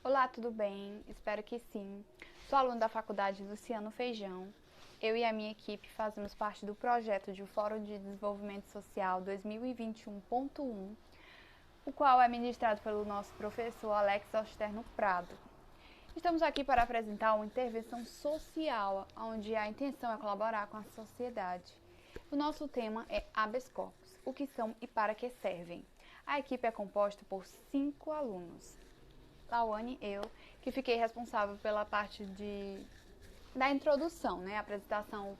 Olá, tudo bem? Espero que sim. Sou aluna da Faculdade Luciano Feijão. Eu e a minha equipe fazemos parte do projeto de Fórum de Desenvolvimento Social 2021.1, o qual é ministrado pelo nosso professor Alex Osterno Prado. Estamos aqui para apresentar uma intervenção social, onde a intenção é colaborar com a sociedade. O nosso tema é habeas corpus, o que são e para que servem. A equipe é composta por 5 alunos. Lauane, eu, que fiquei responsável pela parte da introdução, né? A apresentação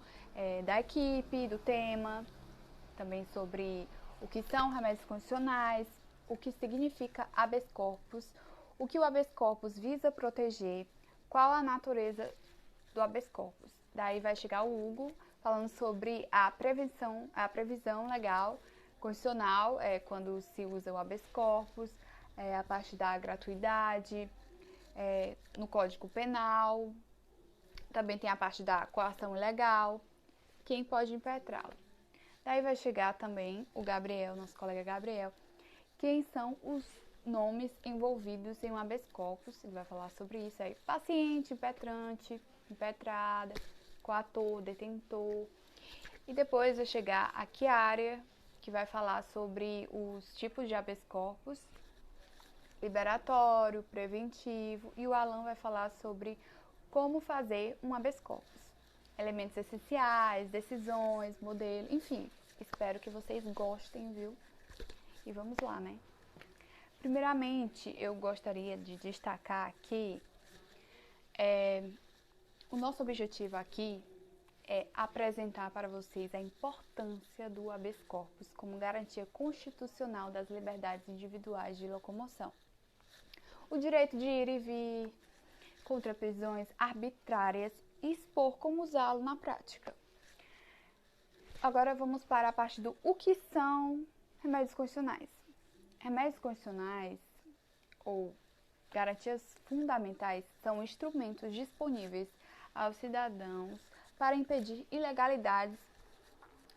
da equipe, do tema, também sobre o que são remédios condicionais, o que significa habeas corpus, o que o habeas corpus visa proteger, qual a natureza do habeas corpus. Daí vai chegar o Hugo falando sobre a previsão legal condicional, quando se usa o habeas corpus, a parte da gratuidade, no Código Penal, também tem a parte da coação ilegal, quem pode impetrá-lo. Daí vai chegar também o Gabriel, nosso colega Gabriel, quem são os nomes envolvidos em um habeas corpus, ele vai falar sobre isso aí, paciente, impetrante, impetrada, coator, detentor. E depois vai chegar a Chiara, que vai falar sobre os tipos de habeas corpus, liberatório, preventivo, e o Alan vai falar sobre como fazer um habeas corpus. Elementos essenciais, decisões, modelo, enfim. Espero que vocês gostem, viu? E vamos lá, né? Primeiramente, eu gostaria de destacar que o nosso objetivo aqui é apresentar para vocês a importância do habeas corpus como garantia constitucional das liberdades individuais de locomoção. O direito de ir e vir, contra prisões arbitrárias e expor como usá-lo na prática. Agora vamos para a parte do o que são remédios condicionais. Remédios condicionais, ou garantias fundamentais, são instrumentos disponíveis aos cidadãos para impedir ilegalidades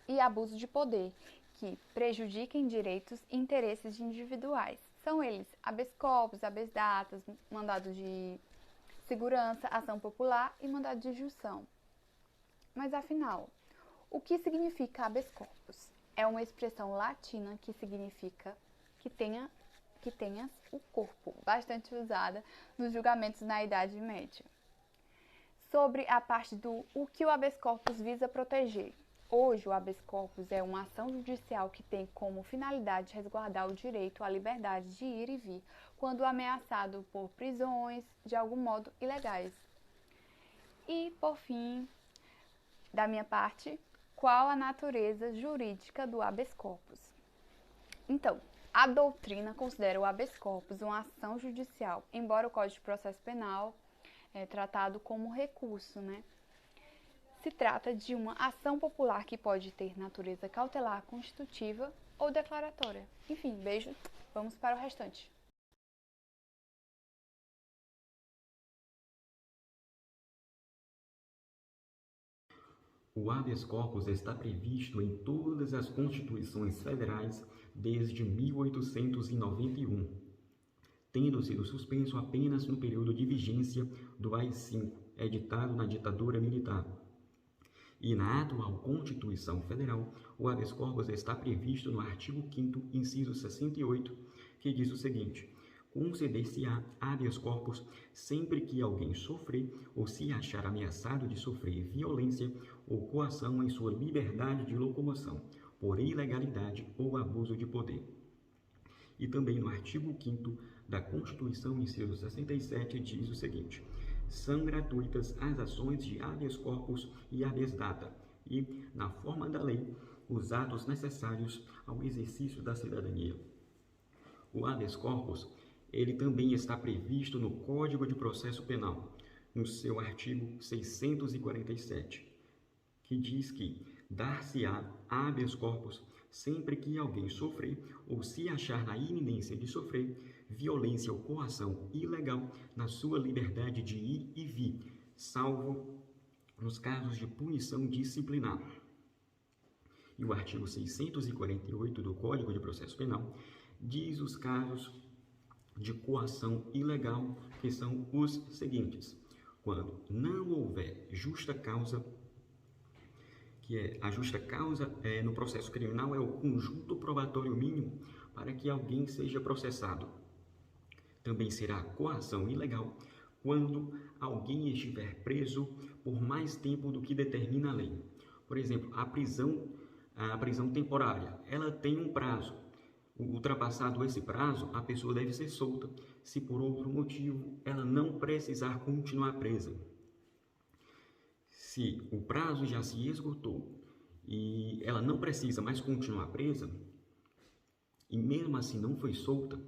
e abuso de poder que prejudiquem direitos e interesses individuais. São eles habeas corpus, habeas datas, mandado de segurança, ação popular e mandado de junção. Mas afinal, o que significa habeas corpus? É uma expressão latina que significa que tenhas o corpo, bastante usada nos julgamentos na Idade Média. Sobre a parte do o que o habeas corpus visa proteger. Hoje, o habeas corpus é uma ação judicial que tem como finalidade resguardar o direito à liberdade de ir e vir, quando ameaçado por prisões, de algum modo ilegais. E, por fim, da minha parte, qual a natureza jurídica do habeas corpus? Então, a doutrina considera o habeas corpus uma ação judicial, embora o Código de Processo Penal é tratado como recurso, né? Se trata de uma ação popular que pode ter natureza cautelar, constitutiva ou declaratória. Enfim, beijo, vamos para o restante. O habeas corpus está previsto em todas as constituições federais desde 1891, tendo sido suspenso apenas no período de vigência do AI-5, editado na ditadura militar. E na atual Constituição Federal, o habeas corpus está previsto no artigo 5º, inciso 68, que diz o seguinte: conceder-se-á habeas corpus sempre que alguém sofrer ou se achar ameaçado de sofrer violência ou coação em sua liberdade de locomoção, por ilegalidade ou abuso de poder. E também no artigo 5º da Constituição, inciso 67, diz o seguinte: são gratuitas as ações de habeas corpus e habeas data, e, na forma da lei, os atos necessários ao exercício da cidadania. O habeas corpus, ele também está previsto no Código de Processo Penal, no seu artigo 647, que diz que dar-se-á habeas corpus sempre que alguém sofrer ou se achar na iminência de sofrer violência ou coação ilegal na sua liberdade de ir e vir, salvo nos casos de punição disciplinar. E o artigo 648 do Código de Processo Penal diz os casos de coação ilegal, que são os seguintes: quando não houver justa causa, que é a justa causa no processo criminal é o conjunto probatório mínimo para que alguém seja processado. Também será coação ilegal quando alguém estiver preso por mais tempo do que determina a lei. Por exemplo, a prisão temporária, ela tem um prazo. Ultrapassado esse prazo, a pessoa deve ser solta, se por outro motivo ela não precisar continuar presa. Se o prazo já se esgotou e ela não precisa mais continuar presa, e mesmo assim não foi solta,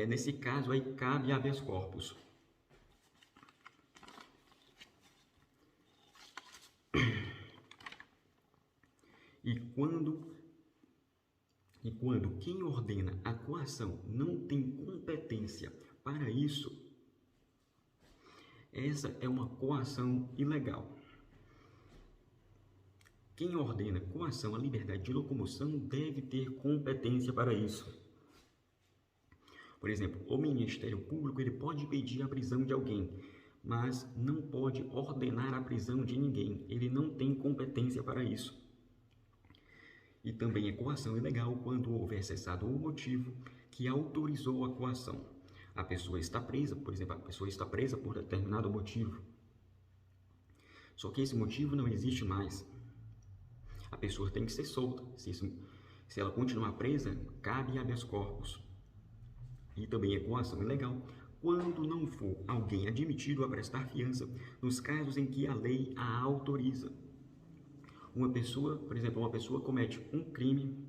nesse caso aí cabe habeas corpus. E quando quem ordena a coação não tem competência para isso, essa é uma coação ilegal. Quem ordena coação à liberdade de locomoção deve ter competência para isso. Por exemplo, o Ministério Público ele pode pedir a prisão de alguém, mas não pode ordenar a prisão de ninguém. Ele não tem competência para isso. E também é coação ilegal quando houver cessado o motivo que autorizou a coação. A pessoa está presa, por exemplo, a pessoa está presa por determinado motivo. Só que esse motivo não existe mais. A pessoa tem que ser solta. Se ela continuar presa, cabe habeas corpus. E também é coação ilegal quando não for alguém admitido a prestar fiança nos casos em que a lei a autoriza. Por exemplo, uma pessoa comete um crime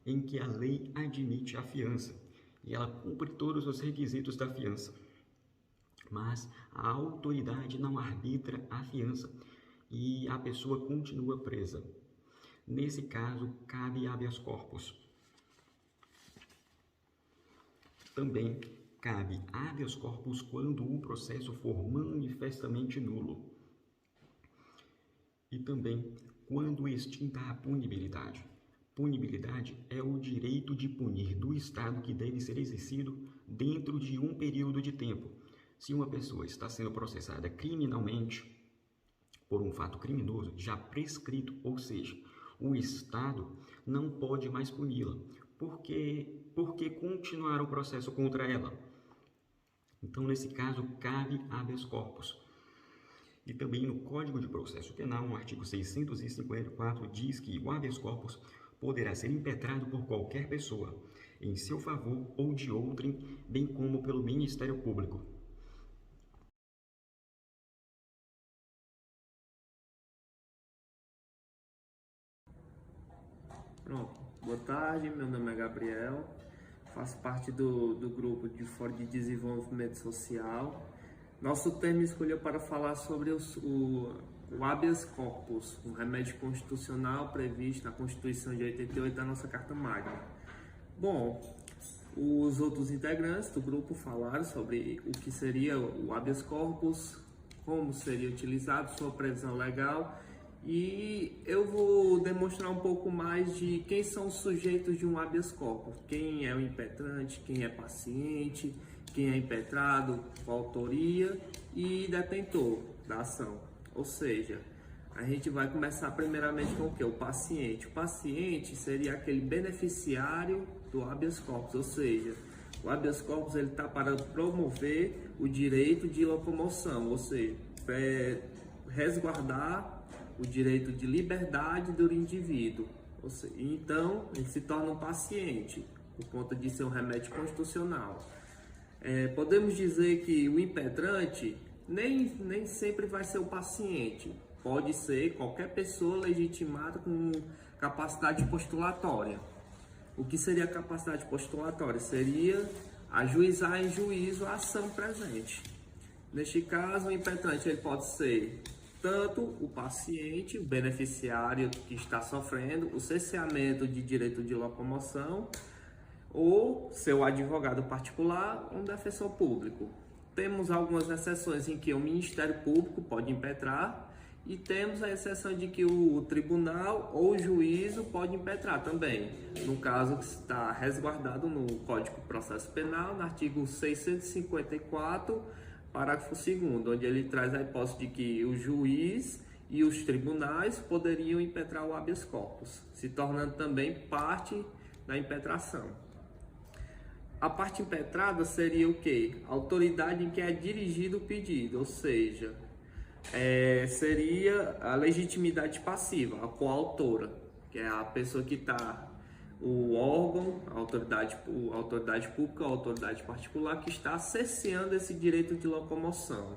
em que a lei admite a fiança e ela cumpre todos os requisitos da fiança, mas a autoridade não arbitra a fiança e a pessoa continua presa. Nesse caso, cabe habeas corpus. Também cabe habeas corpus quando o processo for manifestamente nulo. E também quando extinta a punibilidade. Punibilidade é o direito de punir do Estado que deve ser exercido dentro de um período de tempo. Se uma pessoa está sendo processada criminalmente por um fato criminoso já prescrito, ou seja, o Estado não pode mais puni-la. Por que continuar o processo contra ela? Então, nesse caso, cabe habeas corpus. E também no Código de Processo Penal, no artigo 654, diz que o habeas corpus poderá ser impetrado por qualquer pessoa, em seu favor ou de outrem, bem como pelo Ministério Público. Pronto. Boa tarde, meu nome é Gabriel, faço parte do grupo de Fórum de Desenvolvimento Social. Nosso tema escolheu para falar sobre o habeas corpus, um remédio constitucional previsto na Constituição de 88 da nossa Carta Magna. Bom, os outros integrantes do grupo falaram sobre o que seria o habeas corpus, como seria utilizado, sua previsão legal, e eu vou demonstrar um pouco mais de quem são os sujeitos de um habeas corpus, quem é o impetrante, quem é paciente, quem é impetrado, autoria e detentor da ação. Ou seja, a gente vai começar primeiramente com o que? O paciente. O paciente seria aquele beneficiário do habeas corpus, ou seja, o habeas corpus ele está para promover o direito de locomoção, ou seja, resguardar o direito de liberdade do indivíduo. Ou seja, então, ele se torna um paciente, por conta de ser um remédio constitucional. Podemos dizer que o impetrante nem sempre vai ser o paciente. Pode ser qualquer pessoa legitimada com capacidade postulatória. O que seria capacidade postulatória? Seria ajuizar em juízo a ação presente. Neste caso, o impetrante ele pode ser tanto o paciente, o beneficiário que está sofrendo o cerceamento de direito de locomoção, ou seu advogado particular, um defensor público. Temos algumas exceções em que o Ministério Público pode impetrar E temos a exceção de que o tribunal ou o juízo pode impetrar também, no caso que está resguardado no Código de Processo Penal, no artigo 654, parágrafo 2º, onde ele traz a hipótese de que o juiz e os tribunais poderiam impetrar o habeas corpus, se tornando também parte da impetração. A parte impetrada seria o quê? A autoridade em que é dirigido o pedido, ou seja, seria a legitimidade passiva, a coautora, que é a pessoa que está, o órgão, a autoridade pública, a autoridade particular, que está cerceando esse direito de locomoção.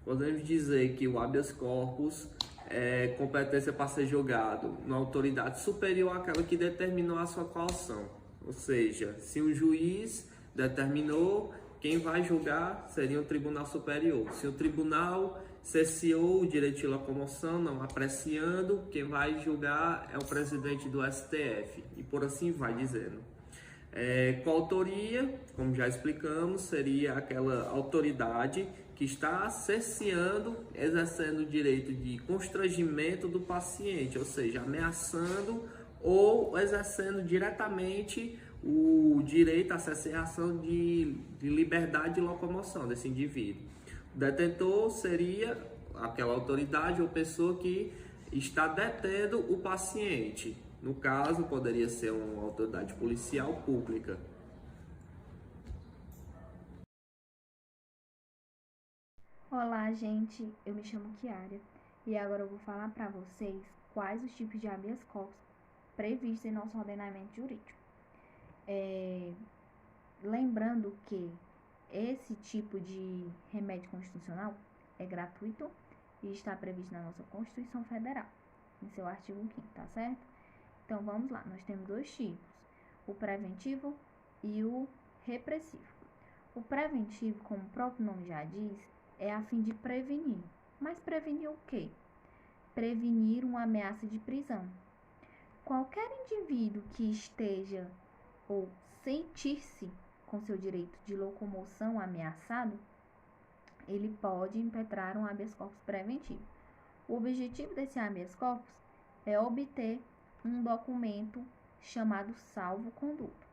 Podemos dizer que o habeas corpus é competência para ser julgado na autoridade superior àquela que determinou a sua coação. Ou seja, se o juiz determinou, quem vai julgar seria o Tribunal Superior. Se o tribunal cerceou o direito de locomoção, não apreciando, quem vai julgar é o presidente do STF. E por assim vai dizendo. Coautoria, como já explicamos, seria aquela autoridade que está cerceando, exercendo o direito de constrangimento do paciente, ou seja, ameaçando ou exercendo diretamente o direito à cerceação de liberdade de locomoção desse indivíduo. O detentor seria aquela autoridade ou pessoa que está detendo o paciente. No caso, poderia ser uma autoridade policial pública. Olá, gente. Eu me chamo Kiara e agora eu vou falar para vocês quais os tipos de habeas corpus previstos em nosso ordenamento jurídico. Lembrando que esse tipo de remédio constitucional é gratuito e está previsto na nossa Constituição Federal, em seu artigo 5º, tá certo? Então vamos lá, nós temos dois tipos, o preventivo e o repressivo. O preventivo, como o próprio nome já diz, é a fim de prevenir. Mas prevenir o quê? Prevenir uma ameaça de prisão. Qualquer indivíduo que esteja ou sentir-se com seu direito de locomoção ameaçado, ele pode impetrar um habeas corpus preventivo. O objetivo desse habeas corpus é obter um documento chamado salvo-conduto,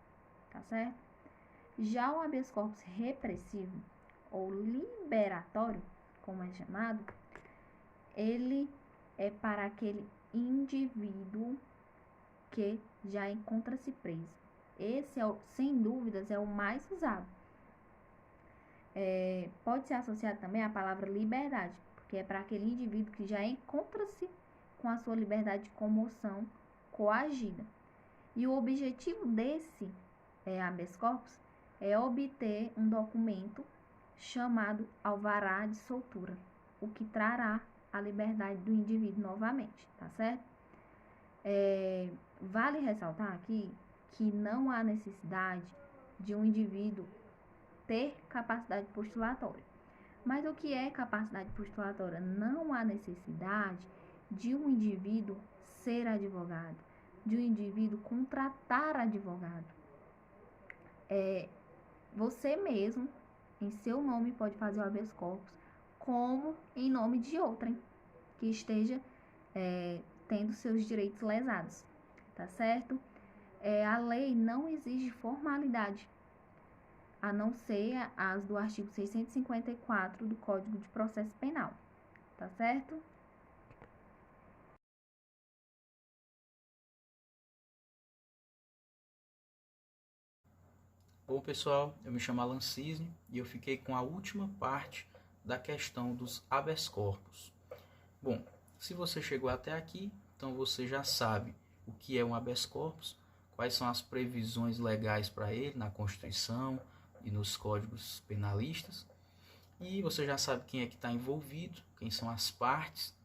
tá certo? Já o habeas corpus repressivo, ou liberatório, como é chamado, ele é para aquele indivíduo que já encontra-se preso. Esse, sem dúvidas, é o mais usado. Pode ser associado também à palavra liberdade, porque é para aquele indivíduo que já encontra-se com a sua liberdade de comoção coagida. E o objetivo desse habeas corpus é obter um documento chamado alvará de soltura, o que trará a liberdade do indivíduo novamente, tá certo? Vale ressaltar aqui que não há necessidade de um indivíduo ter capacidade postulatória. Mas o que é capacidade postulatória? Não há necessidade de um indivíduo ser advogado, de um indivíduo contratar advogado. Você mesmo, em seu nome, pode fazer o habeas corpus, como em nome de outrem que esteja tendo seus direitos lesados, tá certo? A lei não exige formalidade, a não ser as do artigo 654 do Código de Processo Penal, tá certo? Bom, pessoal, eu me chamo Alan Cisne e eu fiquei com a última parte da questão dos habeas corpus. Bom, se você chegou até aqui, então você já sabe o que é um habeas corpus, quais são as previsões legais para ele na Constituição e nos códigos penalistas, e você já sabe quem é que está envolvido, quem são as partes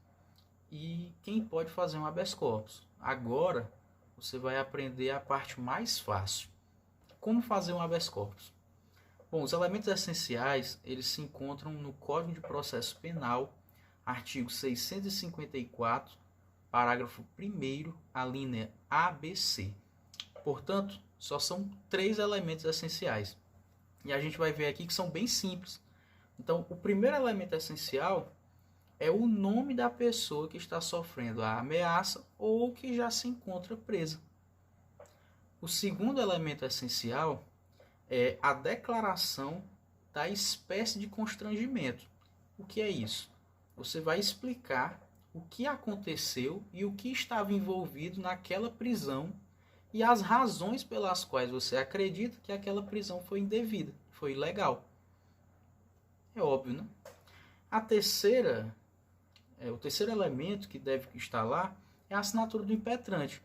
e quem pode fazer um habeas corpus. Agora você vai aprender a parte mais fácil. Como fazer um habeas corpus? Bom, os elementos essenciais, eles se encontram no Código de Processo Penal, artigo 654, parágrafo 1º, a linha ABC. Portanto, só são 3 elementos essenciais. E a gente vai ver aqui que são bem simples. Então, o primeiro elemento essencial é o nome da pessoa que está sofrendo a ameaça ou que já se encontra presa. O segundo elemento essencial é a declaração da espécie de constrangimento. O que é isso? Você vai explicar o que aconteceu e o que estava envolvido naquela prisão e as razões pelas quais você acredita que aquela prisão foi indevida, foi ilegal. É óbvio, né? O terceiro elemento que deve estar lá é a assinatura do impetrante,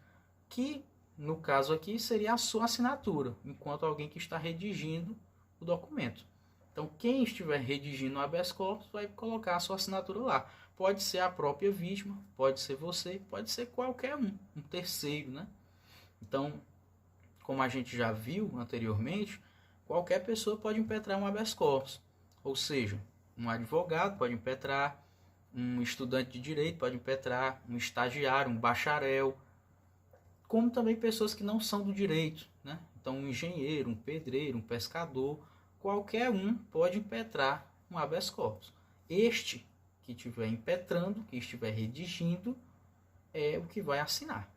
que no caso aqui seria a sua assinatura, enquanto alguém que está redigindo o documento. Então, quem estiver redigindo o habeas corpus vai colocar a sua assinatura lá. Pode ser a própria vítima, pode ser você, pode ser qualquer um terceiro, né? Então, como a gente já viu anteriormente, qualquer pessoa pode impetrar um habeas corpus. Ou seja, um advogado pode impetrar, um estudante de direito pode impetrar, um estagiário, um bacharel, como também pessoas que não são do direito, né? Então, um engenheiro, um pedreiro, um pescador, qualquer um pode impetrar um habeas corpus. Este que estiver impetrando, que estiver redigindo, é o que vai assinar.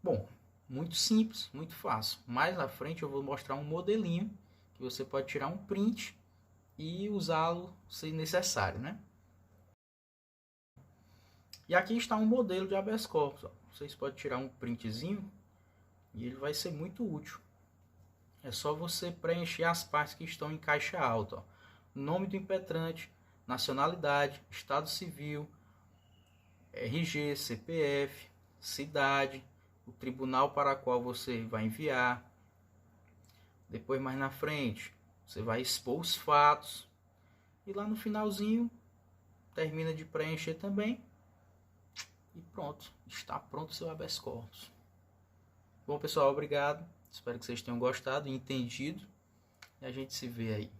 Bom, muito simples, muito fácil. Mais à frente eu vou mostrar um modelinho que você pode tirar um print e usá-lo se necessário, né? E aqui está um modelo de habeas corpus. Vocês podem tirar um printzinho e ele vai ser muito útil. É só você preencher as partes que estão em caixa alta. Ó. Nome do impetrante, nacionalidade, estado civil, RG, CPF, cidade, o tribunal para qual você vai enviar. Depois, mais na frente, você vai expor os fatos. E lá no finalzinho, termina de preencher também. E pronto, está pronto o seu habeas corpus. Bom, pessoal, obrigado. Espero que vocês tenham gostado e entendido. E a gente se vê aí.